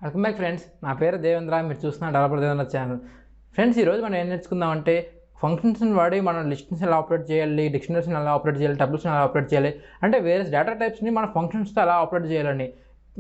Welcome back friends. నా పేరు దేవేంద్ర. మీరు చూస్తున్న డెవలపర్దేవేంద్ర ఛానల్. ఫ్రెండ్స్, ఈరోజు మనం ఏం నేర్చుకుందామంటే ఫంక్షన్స్ని వాడి మనం లిస్ట్ని ఎలా ఆపరేట్ చేయాలి, డిక్షనరీస్ని ఎలా ఆపరేట్ చేయాలి, టబుల్స్ని ఎలా ఆపరేట్ చేయాలి, అంటే వేరే డేటా టైప్స్ని మన ఫంక్షన్స్తో ఎలా ఆపరేట్ చేయాలని.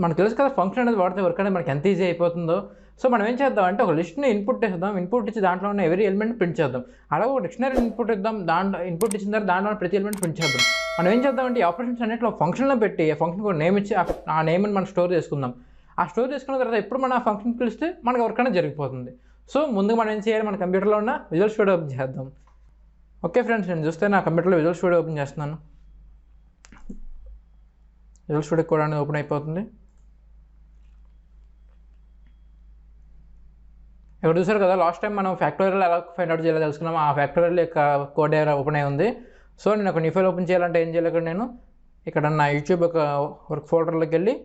మనకు తెలుసు కదా, ఫంక్షన్ అనేది వాడితే వర్క్ అనేది మనకి ఎంత ఈజీ అయిపోతుందో. సో మనం ఏం చేద్దాం అంటే ఒక లిస్ట్ని ఇన్పుట్ ఇద్దాం. ఇన్పుట్ ఇచ్చి దాంట్లో ఉన్న ఎవరీ ఎలిమెంట్ ప్రింట్ చేద్దాం. అలాగే ఒక డిక్షనరీ ఇన్పుట్ ఇద్దాం. దాంట్లో ఇన్పుట్ ఇచ్చిన తర్వాత దాంట్లో ప్రతి ఎలిమెంట్ ప్రింట్ చేద్దాం. మనం ఏం చేద్దామంటే ఈ ఆపరేషన్స్ అన్నింటిలో ఫంక్షన్లో పెట్టి ఆ ఫంక్షన్ కూడా నేమ్ ఇచ్చి ఆ నేమ్ని మనం స్టోర్ చేసుకుందాం. ఆ స్టోర్ చేసుకున్న తర్వాత ఎప్పుడు మనం ఆ ఫంక్షన్ పిలిస్తే మనకు వర్క్ అనేది జరిగిపోతుంది. సో ముందుగా మనం ఏం చేయాలి, మన కంప్యూటర్లో ఉన్న విజువల్ స్టూడియో ఓపెన్ చేద్దాం. ఓకే ఫ్రెండ్స్, నేను చూస్తే నా కంప్యూటర్లో విజువల్ స్టూడియో ఓపెన్ చేస్తున్నాను. విజువల్ స్టూడియో కూడా అనేది ఓపెన్ అయిపోతుంది. ఇక్కడ చూసారు కదా, లాస్ట్ టైం మనం ఫ్యాక్టోరియల్ ఎలా ఫైండ్ అవుట్ చేయాలో తెలుసుకున్నాం. ఆ ఫ్యాక్టోరియల్ యొక్క కోడ్ ఓపెన్ అయి ఉంది. సో నేను ఒక న్యూ ఫైల్ ఓపెన్ చేయాలంటే ఏం చేయాలి, ఇక్కడ నేను ఇక్కడ నా యూట్యూబ్ ఒక వర్క్ ఫోల్డర్లోకి వెళ్ళి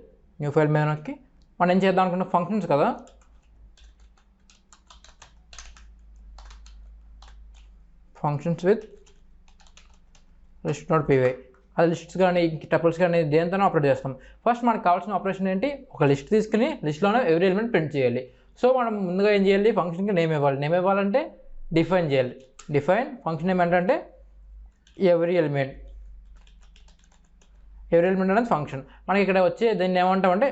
న్యూ ఫైల్ మీద నొక్కి మనం ఏం చేద్దాం అనుకున్న ఫంక్షన్స్ కదా, ఫంక్షన్స్ విత్ లిస్ట్ .py. అది లిస్ట్స్ కానీ టపుల్స్ కానీ దేనితోనే ఆపరేట్ చేస్తాం. ఫస్ట్ మనకు కావాల్సిన ఆపరేషన్ ఏంటి, ఒక లిస్ట్ తీసుకుని లిస్ట్లోనే ఎవ్రీ ఎలిమెంట్ ప్రింట్ చేయాలి. సో మనం ముందుగా ఏం చేయాలి, ఫంక్షన్కి నేమ్ ఇవ్వాలి. నేమ్ ఇవ్వాలంటే డిఫైన్ చేయాలి. డిఫైన్ ఫంక్షన్ నేమ్ ఏంటంటే ఎవ్రీ ఎలిమెంట్. ఎవ్రీ ఎలిమెంట్ అనేది ఫంక్షన్. మనకి ఇక్కడ వచ్చే దీన్ని ఏమంటామంటే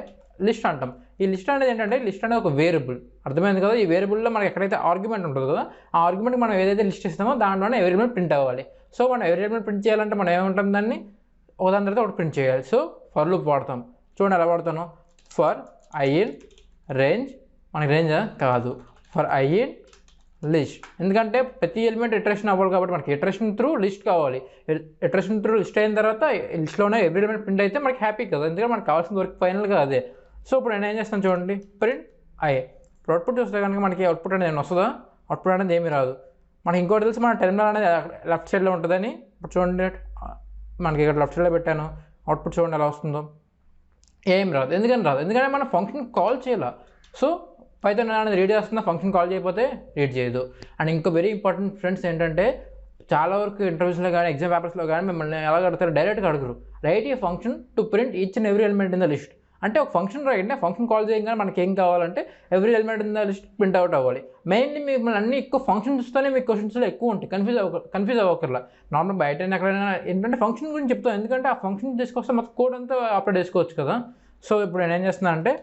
లిస్ట్ అంటాం. ఈ లిస్ట్ అనేది ఏంటంటే, లిస్ట్ అనేది ఒక వేరియబుల్. అర్థమైంది కదా. ఈ వేరియబుల్లో మనకి ఎక్కడైతే ఆర్గ్యుమెంట్ ఉంటుంది కదా, ఆ ఆర్గ్యుమెంట్కి మనం ఏదైతే లిస్ట్ ఇస్తామో దాంట్లోనే ఎవరీ ఎలిమెంట్ ప్రింట్ అవ్వాలి. సో మనం ఎవరీ ఎలిమెంట్ ప్రింట్ చేయాలంటే మనం ఏమంటాం, దాన్ని ఒకదాని తర్వాత ఒకటి ప్రింట్ చేయాలి. సో ఫర్ లూప్ వాడతాం. చూడండి ఎలా వాడతాను. ఫర్ ఐ ఇన్ రేంజ్, మనకి రేంజ్ కాదు, ఫర్ ఐ ఇన్ లిస్ట్. ఎందుకంటే ప్రతి ఎలిమెంట్ ఇటరేషన్ అవ్వాలి కాబట్టి మనకి ఇటరేషన్ త్రూ లిస్ట్ కావాలి. ఇటరేషన్ త్రూ లిస్ట్ అయిన తర్వాత లిస్ట్లోనే ఎవ్రీ ఎలిమెంట్ ప్రింట్ అయితే మనకి హ్యాపీ కదా, ఎందుకంటే మనకు కావాల్సిన వర్క్ ఫైనల్గా అదే. సో ఇప్పుడు నేను ఏం చేస్తాను చూడండి, ప్రింట్ ఐ. ఇప్పుడు అవుట్పుట్ చూస్తే కనుక మనకి అవుట్పుట్ అనేది ఏమైనా వస్తుందా, అవుట్పుట్ అనేది ఏమీ రాదు. మనకి ఇంకోటి తెలుసు, మన టెర్మినల్ అనేది లెఫ్ట్ సైడ్లో ఉంటుందని. ఇప్పుడు చూడండి, మనకి ఇక్కడ లెఫ్ట్ సైడ్లో పెట్టాను. అవుట్పుట్ చూడండి ఎలా వస్తుందో, ఏం రాదు. ఎందుకని రాదు, ఎందుకంటే మనం ఫంక్షన్ కాల్ చేయాలి. సో పైథాన్ అనేది రీడ్ చేస్తుందా, ఫంక్షన్ కాల్ చేయకపోతే రీడ్ చేయదు. అండ్ ఇంకో వెరీ ఇంపార్టెంట్ ఫ్రెండ్స్ ఏంటంటే, చాలా వరకు ఇంటర్వ్యూస్లో కానీ ఎగ్జామ్ పేపర్స్లో కానీ మిమ్మల్ని ఎలా అడుగుతారు, డైరెక్ట్గా అడుగురు, write a function to print each and every element in the list. అంటే ఒక ఫంక్షన్ రాయండి, ఫంక్షన్ కాల్ చేయగానే మనకి ఏం కావాలంటే every element in the list print out అవ్వాలి. మెయిన్లీ మిమ్మల్ని అన్ని ఎక్కువ ఫంక్షన్స్తోనే మీకు క్వశ్చన్స్లో ఎక్కువ ఉంటాయి. కన్ఫ్యూజ్ అవ్వకర్లా. నార్మల్ బయట ఎక్కడైనా ఏంటంటే ఫంక్షన్ గురించి చెప్తాం, ఎందుకంటే ఆ ఫంక్షన్ తీసుకొస్తే మొత్తం కోడ్ అంతా ఆపరేట్ చేసుకోవచ్చు కదా. సో ఇప్పుడు నేను ఏం చేస్తున్నా అంటే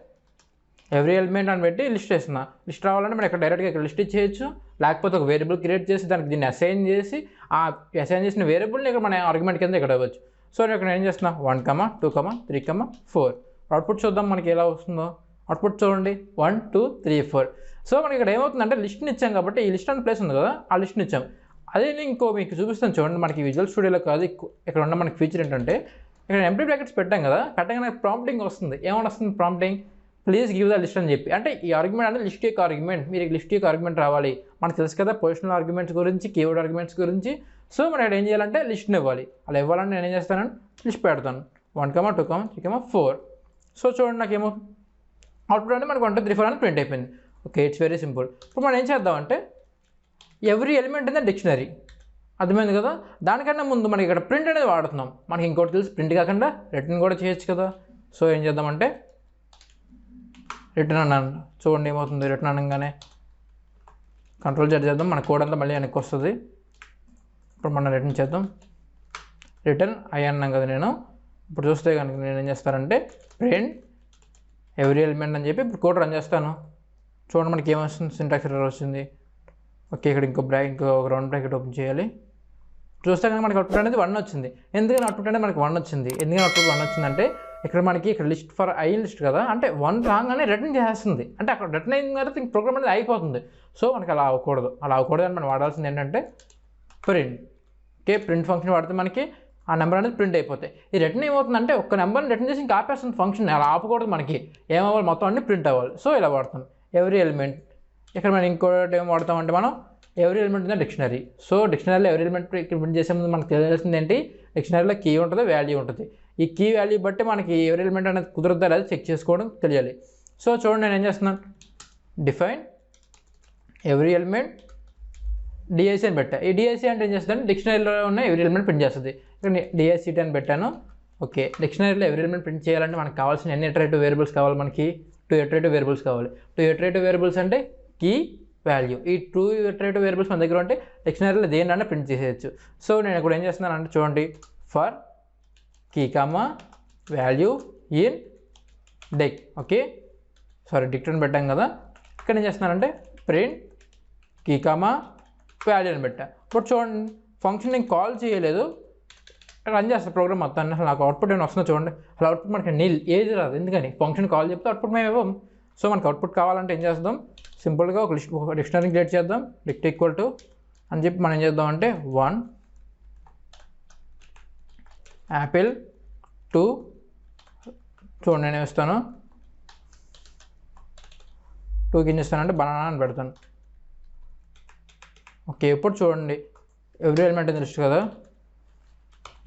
ఎవ్రీ ఎలిమెంట్ అని పెట్టి లిస్ట్ వేస్తున్నా. లిస్ట్ రావాలంటే మనం ఇక్కడ డైరెక్ట్గా ఇక్కడ లిస్ట్ ఇచ్చేయచ్చు, లేకపోతే ఒక వేరియబుల్ క్రియేట్ చేసి దానికి దీన్ని అసైన్ చేసి ఆ అసైన్ చేసిన వేరియబుల్ని ఇక్కడ మన ఆర్గ్యుమెంట్ కింద ఇక్కడ ఇవ్వచ్చు. సో నేను ఇక్కడ ఏం చేస్తున్నా 1, 2, 3, 4. అవుట్పుట్ చూద్దాం మనకి ఎలా వస్తుందో. అవుట్పుట్ చూడండి 1, 2, 3, 4. సో మనకి ఇక్కడ ఏమవుతుందంటే లిస్ట్ని ఇచ్చాం కాబట్టి ఈ లిస్ట్ అనే ప్లేస్ ఉంది కదా, ఆ లిస్ట్ని ఇచ్చాం. అదే ఇంకో మీకు చూపిస్తాను చూడండి. మనకి విజువల్ స్టూడియోలో కాదు, ఇక్కడ ఉన్న మనకి ఫీచర్ ఏంటంటే, ఇక్కడ ఎంప్టీ బ్రాకెట్స్ పెట్టాం కదా, పెట్టగానే ప్రాంప్టింగ్ వస్తుంది. ఏమని వస్తుంది prompting, please give the list అని చెప్పి. అంటే ఈ ఆర్గ్యుమెంట్ అంటే లిస్ట్ యొక్క ఆర్గ్యుమెంట్, మీరు లిస్ట్ యొక్క ఆర్గ్యుమెంట్ రావాలి. మనకు తెలుసు కదా పొజిషనల్ ఆర్గ్యుమెంట్స్ గురించి, కీవర్డ్ ఆర్గ్యుమెంట్స్ గురించి. సో మనం ఇక్కడ ఏం చేయాలంటే లిస్ట్ని ఇవ్వాలి. అలా ఇవ్వాలంటే నేను ఏం చేస్తాను, లిస్ట్ పెడతాను 1, 2, 3, 4. సో చూడండి నాకేమో అవుట్పుట్ అంటే మనకు 1, 2, 3, 4 అని ప్రింట్ అయిపోయింది. Okay, it's very simple. ఇప్పుడు మనం ఏం చేద్దామంటే every element in the dictionary. అర్థమైంది కదా. దానికన్నా ముందు మనకి ఇక్కడ ప్రింట్ అనేది వాడుతున్నాం. మనకి ఇంకోటి తెలుసు, ప్రింట్ కాకుండా రిటర్న్ కూడా చేయొచ్చు కదా. సో ఏం చేద్దామంటే రిటర్న్ అన్నాను. చూడండి ఏమవుతుంది, రిటర్న్ అనగానే కంట్రోల్ Z చేద్దాం, మన కోడ్ అంతా మళ్ళీ వెనక్కి వస్తుంది. ఇప్పుడు మనం రిటర్న్ చేద్దాం. రిటర్న్ ఐ అన్నాం కదా నేను. ఇప్పుడు చూస్తే కనుక నేను ఏం చేస్తానంటే ప్రింట్ ఎవ్రీ ఎలిమెంట్ అని చెప్పి ఇప్పుడు కోడ్ రన్ చేస్తాను. చూడండి మనకి ఏమొస్తుంది, సింటాక్స్ ఎర్రర్ వచ్చింది. ఓకే, ఇక్కడ ఇంకో ఒక రౌండ్ బ్రాకెట్ ఓపెన్ చేయాలి. చూస్తే కనుక మనకి అవుట్పుట్ అనేది 1 వచ్చింది. ఎందుకని అవుట్పుట్ అనేది మనకి 1 వచ్చింది, ఎందుకని అవుట్పుట్ 1 వచ్చిందంటే ఇక్కడ మనకి ఇక్కడ లిస్ట్ ఫర్ ఐ లిస్ట్ కదా, అంటే 1 రాగానే రిటర్న్ చేస్తుంది. అంటే అక్కడ రిటర్న్ అయిన తర్వాత ఇంక ప్రోగ్రామ్ అనేది అయిపోతుంది. సో మనకి అలా అవ్వకూడదు. అలా అవ్వకూడదు అని మనం వాడాల్సింది ఏంటంటే ప్రింట్. ఓకే, ప్రింట్ ఫంక్షన్ వాడితే మనకి ఆ నెంబర్ అనేది ప్రింట్ అయిపోతాయి. ఈ రిటర్న్ ఏమవుతుందంటే ఒక్క నెంబర్ని రిటర్న్ చేసి ఇంకా ఆపేస్తుంది ఫంక్షన్. అలా ఆపకూడదు, మనకి ఏమవ్వాలి, మొత్తం అన్ని ప్రింట్ అవ్వాలి. సో ఇలా వాడతాం ఎవ్రీ ఎలిమెంట్. ఇక్కడ మనం ఇంకోటి ఏం వాడతామంటే మనం every element in the dictionary. So డిక్షనరీలో ఎవ్రీ ఎలిమెంట్ ప్రింట్ చేసే ముందు మనకు తెలియాల్సింది ఏంటి, డిక్షనరీలో కీ ఉంటుంది, వాల్యూ ఉంటుంది. ఈ కీ వాల్యూ బట్టి మనకి ఎవరీ ఎలిమెంట్ అనేది కుదరద్దా లేదా చెక్ చేసుకోవడం తెలియాలి. సో చూడండి నేను ఏం చేస్తున్నాను, డిఫైన్ ఎవ్రీ ఎలిమెంట్ డిఐసి అని పెట్టా. ఈ డిఐసి అంటే ఏం చేస్తుంది, డిక్షనరీలో ఉన్న ఎవరీ ఎలిమెంట్ ప్రింట్ చేస్తుంది. ఇక్కడ డిఐసిటీ అని పెట్టాను. ఓకే, డిక్షనరీలో ఎవరీ ఎలిమెంట్ ప్రింట్ చేయాలంటే మనకు కావాల్సిన ఎన్ని ఇటరేటివ్ వేరియబుల్స్ కావాలి, మనకి 2 ఇటరేటివ్ వేరియబుల్స్ కావాలి. 2 ఇటరేటివ్ వేరియబుల్స్ అంటే కీ వాల్యూ. ఈ 2 ఇటరేటివ్ వేరియబుల్స్ మన దగ్గర ఉంటే డిక్షనరీలో దేన్నైనా ప్రింట్ చేసేయచ్చు. సో నేను ఇక్కడ ఏం చేస్తున్నాను అంటే చూడండి, for key comma value in dic. Okay, sorry dict అని పెట్టాం కదా, ఇక్కడ ఏం చేస్తున్నానంటే ప్రింట్ కీ కామా వాల్యూ అని పెట్టా. బట్ చూడండి ఫంక్షన్ నేను కాల్ చేయలేదు, రన్ చేస్తాను ప్రోగ్రామ్ మొత్తాన్ని. అసలు నాకు అవుట్పుట్ ఏమైనా వస్తుందో చూడండి. అసలు అవుట్పుట్ మనకి నీల్ ఏది రాదు, ఎందుకని ఫంక్షన్ కాల్ చెప్తే అవుట్పుట్ మేము ఇవ్వం. సో మనకి అవుట్పుట్ కావాలంటే ఏం చేద్దాం, సింపుల్గా ఒక డిక్షనరీ క్రియేట్ చేద్దాం. డిక్ట్ ఈక్వల్ టు అని చెప్పి మనం ఏం చేద్దాం అంటే 1 యాపిల్ 2 చూడండి నేను ఇస్తాను 2కి ఏం చేస్తానంటే బనానా అని పెడతాను. ఓకే, ఇప్పుడు చూడండి every element in the list కదా,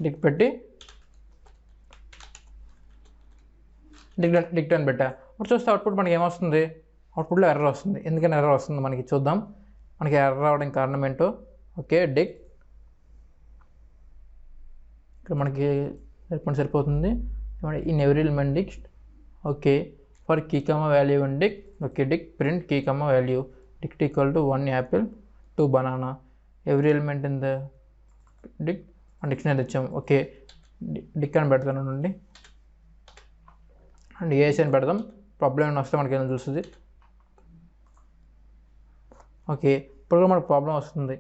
డిక్ట్ పెట్టి డిక్ట్ అని పెట్టా. ఇప్పుడు చూస్తే అవుట్పుట్ మనకి ఏమొస్తుంది, అవుట్పుట్లో ఎర్రర్ వస్తుంది. ఎందుకని ఎర్రర్ వస్తుంది మనకి చూద్దాం. మనకి ఎర్రర్ రావడానికి కారణం ఏంటో. ఓకే, డిక్ట్ ఇక్కడ మనకి సరిపోతుంది. In every element dict. Okay, for key comma value in dict. Okay, dict print key comma value dict equal to 1 apple 2 banana every element in the dict and dictionary తెచ్చాము. Okay, dic అని పెడతాను అండి and AC అని పెడదాం. Problem ఏమైనా వస్తే మనకి ఏమైనా చూస్తుంది. ఓకే, ఇప్పుడు మనకు ప్రాబ్లం వస్తుంది.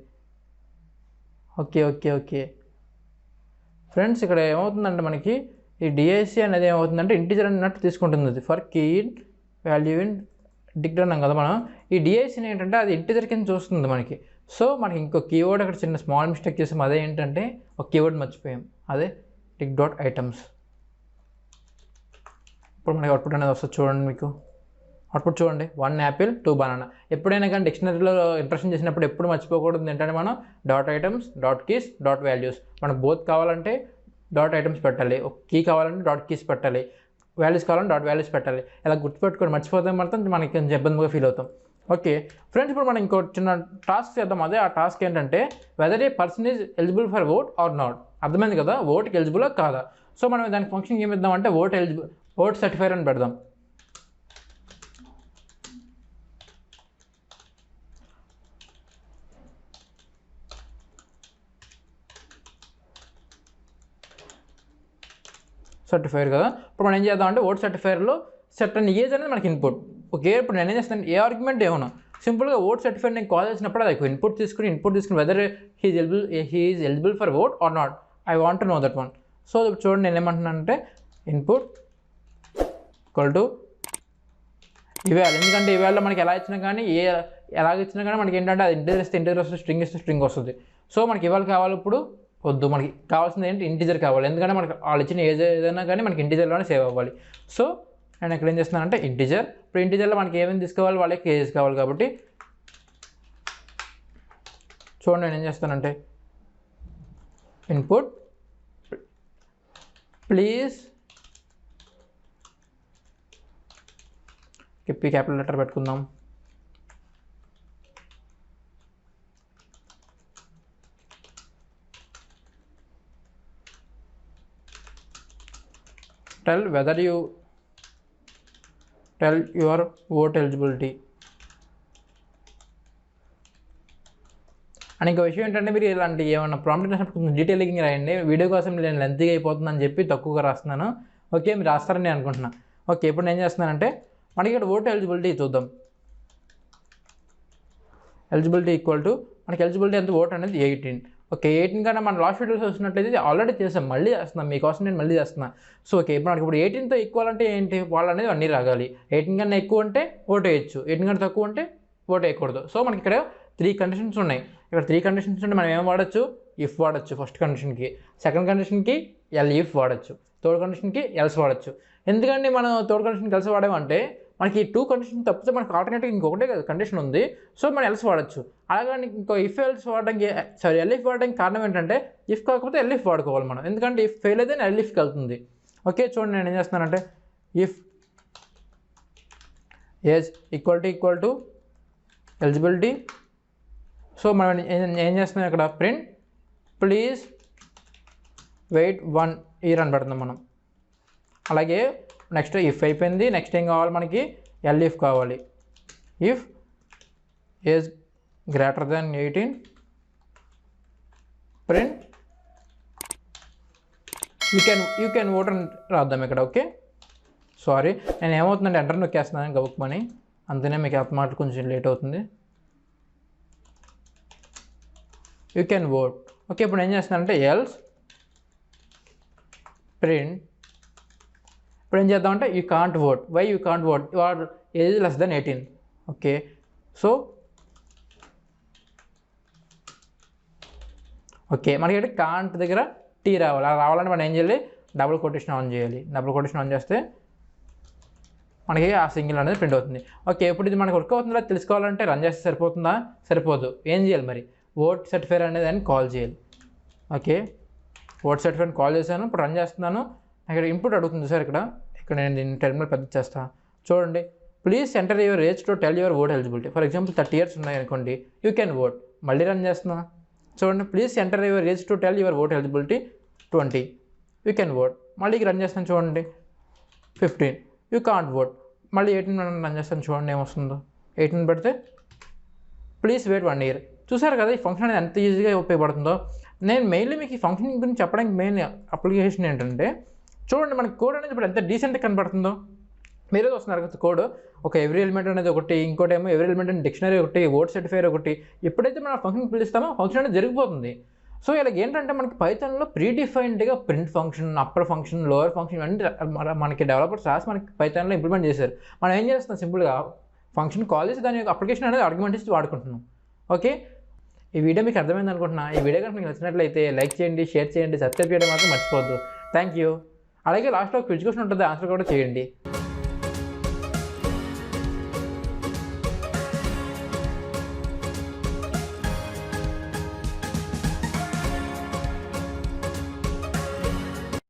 ఓకే ఓకే ఓకే ఫ్రెండ్స్, ఇక్కడ ఏమవుతుందంటే మనకి ఈ డిఐసి అనేది ఏమవుతుందంటే ఇంటిజర్ అన్నట్టు తీసుకుంటుంది. అది for key in value in dict అన్నాం కదా మనం. ఈ డిఐసిని ఏంటంటే అది ఇంటిజర్ కింద చూస్తుంది మనకి. సో మనకి ఇంకో కీవర్డ్ అక్కడ చిన్న స్మాల్ మిస్టేక్ చేసాం. అదే ఏంటంటే ఒక కీవర్డ్ మర్చిపోయాం, అదే డిక్ డాట్ ఐటమ్స్. ఇప్పుడు మనకి అవుట్పుట్ అనేది వస్తుంది చూడండి. మీకు అవుట్పుట్ చూడండి 1 యాపిల్ 2 బనానా. ఎప్పుడైనా కానీ డిక్షనరీలో ఇంప్రెషన్ చేసినప్పుడు ఎప్పుడు మర్చిపోకూడదు ఏంటంటే మనం dot items dot keys dot values. మనకు బోత్ కావాలంటే డాట్ ఐటమ్స్ పెట్టాలి, ఒక కీ కావాలంటే డాట్ కీస్ పెట్టాలి, వాల్యూస్ కావాలంటే డాట్ వాల్యూస్ పెట్టాలి. ఇలా గుర్తుపెట్టుకొని మర్చిపోతే మాత్రం మనకి కొంచెం ఇబ్బందిగా ఫీల్ అవుతాం. ఓకే ఫ్రెండ్స్, ఇప్పుడు మనం ఇంకో చిన్న టాస్క్ చేద్దాం. అదే ఆ టాస్క్ ఏంటంటే whether a person is eligible for vote or not. అర్థమైంది కదా, ఓట్కి ఎలిజిబుల్ కాదా. సో మనం దానికి ఫంక్షన్ ఏమి ఇద్దాం అంటే ఓట్ సర్టిఫైర్ అని పెడదాం. సర్టిఫైర్ కదా. ఇప్పుడు మనం ఏం చేద్దాం అంటే ఓట్ సర్టిఫైర్లో సర్టన్ ఏజ్ అనేది మనకి ఇన్పుట్. ఓకే, ఇప్పుడు నేను ఏం చేస్తాను, ఏ ఆర్గ్యుమెంట్ ఏమన్నా సింపుల్గా ఓట్ సర్టిఫైర్ నేను కాల్ చేసినప్పుడు అది ఇన్పుట్ తీసుకుని whether he is eligible for vote or not, I want to know that one. So చూడండి నేను ఏమంటున్నానంటే ఇన్పుట్ ఈక్వల్ టు ఇవాళ. ఎందుకంటే ఇవాళ మనకి ఎలా ఇచ్చినా కానీ ఎలాగ ఇచ్చినా కానీ మనకి ఏంటంటే అది ఇంటిజర్ వస్తుంది, స్ట్రింగ్ ఇస్తే స్ట్రింగ్ వస్తుంది. సో మనకి ఇవాళ కావాలి, ఇప్పుడు వద్దు. మనకి కావాల్సింది ఏంటి, ఇంటిజర్ కావాలి. ఎందుకంటే మనకి వాళ్ళు ఇచ్చిన ఏజ్ ఏదైనా కానీ మనకి ఇంటిజర్లోనే సేవ్ అవ్వాలి. సో నేను ఇక్కడ ఏం చేస్తున్నానంటే ఇంటిజర్. ఇప్పుడు ఇంటిజర్లో మనకి ఏమేమి తీసుకోవాలి, వాళ్ళకి ఏజ్ కావాలి కాబట్టి చూడండి నేను ఏం చేస్తానంటే input please P capital letter పెట్టుకుందాం. tell whether you tell your vote eligibility. And ఇంకో విషయం ఏంటంటే మీరు ఇలాంటి ఏమన్నా ప్రాంప్ట్ రాసినప్పుడు కొంచెం డీటెయిలింగ్ రాయండి. వీడియో కోసం నేను లెంతీగా అయిపోతుందని చెప్పి తక్కువగా రాస్తున్నాను. ఓకే, మీరు రాస్తారని నేను అనుకుంటున్నా. ఓకే, ఇప్పుడు నేను ఏం చేస్తున్నానంటే మనకి ఇక్కడ ఓట్ ఎలిజిబిలిటీ చూద్దాం. ఎలిజిబిలిటీ ఈక్వల్ టు మనకి ఎలిజిబిలిటీ ఎంత ఓట్ అనేది 18. ఓకే, 18 కన్నా మన లాస్ట్ వీడియోస్ వస్తున్నట్లయితే ఆల్రెడీ చేసాం, మళ్ళీ చేస్తున్నాం మీకోసం, నేను మళ్ళీ చేస్తున్నా. సో ఓకే, ఇప్పుడు మనకి ఇప్పుడు 18తో ఈక్వల్ అంటే ఏంటి, వాళ్ళు అనేది అన్నీ రాగాలి. 18 కన్నా ఎక్కువ అంటే ఓట్ వేయచ్చు, 18 కన్నా తక్కువ అంటే ఓట్ వేయకూడదు. సో మనకి ఇక్కడ 3 కండిషన్స్ ఉన్నాయి. ఇక్కడ 3 కండిషన్స్ ఉంటే మనం ఏం వాడచ్చు, ఇఫ్ వాడచ్చు ఫస్ట్ కండిషన్కి, సెకండ్ కండిషన్కి ఇఫ్ వాడచ్చు, థర్డ్ కండిషన్కి ఎల్స్ వాడచ్చు. ఎందుకంటే మనం థర్డ్ కండిషన్కి ఎల్స్ వాడామంటే మనకి 2 కండిషన్ తప్పితే మనకి ఆల్టర్నేటివ్ ఇంకొకటే కండిషన్ ఉంది. సో మనం ఎల్స్ వాడచ్చు. అలాగే ఇంకో ఇఫ్ ఎల్స్ వాడడానికి ఎల్ఇఫ్ వాడడానికి కారణం ఏంటంటే ఇఫ్ కాకపోతే ఎల్ఇఫ్ వాడుకోవాలి మనం, ఎందుకంటే ఇఫ్ ఫెయిల్ అయితే ఎల్ఇఫ్కి వెళ్తుంది. ఓకే, చూడండి నేను ఏం చేస్తున్నానంటే if age equal to eligibility. So మనం ఏం చేస్తున్నాం ఇక్కడ ప్రింట్ ప్లీజ్ వెయిట్ 1 ఇయర్ అని పెడుతున్నాం మనం. అలాగే నెక్స్ట్ ఇఫ్ అయిపోయింది. నెక్స్ట్ ఏం కావాలి మనకి, ఎల్ఇఫ్ కావాలి, if age greater than 18 print you can vote అని రాద్దాం ఇక్కడ. ఓకే, సారీ నేను ఏమవుతుందంటే ఎంటర్ నొక్కేస్తున్నాను గబుక్మని, అంతనే మీకు మాట కొంచెం లేట్ అవుతుంది. You can vote. ఓకే, ఇప్పుడు ఏం చేస్తున్నానంటే ఎల్స్ ప్రింట్, ఇప్పుడు ఏం చేద్దామంటే you can't vote. Why you can't vote? Your age less than 18. Okay, so okay మనకి అయితే కాంట్ దగ్గర టీ రావాలి. అలా రావాలంటే మనం ఏం చేయాలి? డబుల్ కొటేషన్ ఆన్ చేయాలి. డబుల్ కొటేషన్ ఆన్ చేస్తే మనకి ఆ సింగిల్ అనేది ప్రింట్ అవుతుంది. ఓకే, ఇప్పుడు ఇది మనకి వర్క్ అవుతుందా తెలుసుకోవాలంటే రన్ చేస్తే సరిపోతుందా? సరిపోదు. ఏం చేయాలి మరి? ఓట్ సర్టిఫైర్ అనేది అని కాల్ చేయాలి. ఓకే, ఓట్ సర్టిఫైర్ కాల్ చేశాను, ఇప్పుడు రన్ చేస్తున్నాను. ఇక్కడ ఇన్పుట్ అడుగుతుంది సార్. ఇక్కడ నేను దీన్ని టెర్మినల్ పెద్ద చేస్తాను. చూడండి, please enter your age to tell your vote eligibility. For example 30 years ఉన్నాయి అనుకోండి, యూ కెన్ ఓట్. మళ్ళీ రన్ చేస్తున్నా. చూడండి, please enter your age to tell your vote eligibility 20, you can vote. మళ్ళీ రన్ చేస్తాను చూడండి, 15, యూ కాంట్ ఓట్. మళ్ళీ 18 run చేస్తాను చూడండి ఏమొస్తుందో. 18 పెడితే ప్లీజ్ వెయిట్ 1 year. చూసారు కదా ఈ ఫంక్షన్ అనేది ఎంత ఈజీగా ఉపయోగపడుతుందో. నేను మెయిన్లీ మీకు ఈ ఫంక్షన్ గురించి చెప్పడానికి మెయిన్ అప్లికేషన్ ఏంటంటే, చూడండి మనకి కోడ్ అనేది ఇప్పుడు ఎంత డీసెంట్గా కనపడుతుందో. మీరే చూస్తున్నారు కదా కోడ్, ఒక ఎవ్రీ ఎలిమెంట్ అనేది ఒకటి, ఇంకోటి ఏమో ఎవ్రీ ఎలిమెంట్ అనేది డిక్షనరీ ఒకటి, ఓట్ సర్టిఫైర్ ఒకటి. ఎప్పుడైతే మనం ఫంక్షన్ పిలుస్తామో ఫంక్షన్ అనేది జరిగిపోతుంది. సో ఇలా ఏంటంటే మనకి పైథాన్లో ప్రీడిఫైన్డ్గా print function, upper function, lower function అన్నీ మనకి డెవలపర్స్ రాసి మనకి పైథాన్లో ఇంప్లిమెంట్ చేశారు. మనం ఏం చేస్తాం? సింపుల్గా ఫంక్షన్ కాల్ చేసి దాని యొక్క అప్లికేషన్ అనేది ఆర్గ్యుమెంట్ ఇచ్చి వాడుకుంటున్నాం. ఓకే, ఈ వీడియో మీకు అర్థమైంది అనుకుంటున్నా. ఈ వీడియో కనుక మీకు నచ్చినట్లయితే లైక్ చేయండి, షేర్ చేయండి, సబ్స్క్రైబ్ చేయడం మాత్రం మర్చిపోవద్దు. Thank you. అలాగే లాస్ట్లో ఒక క్విజ్ క్వశ్చన్ ఉంటుంది, ఆన్సర్ కూడా చేయండి.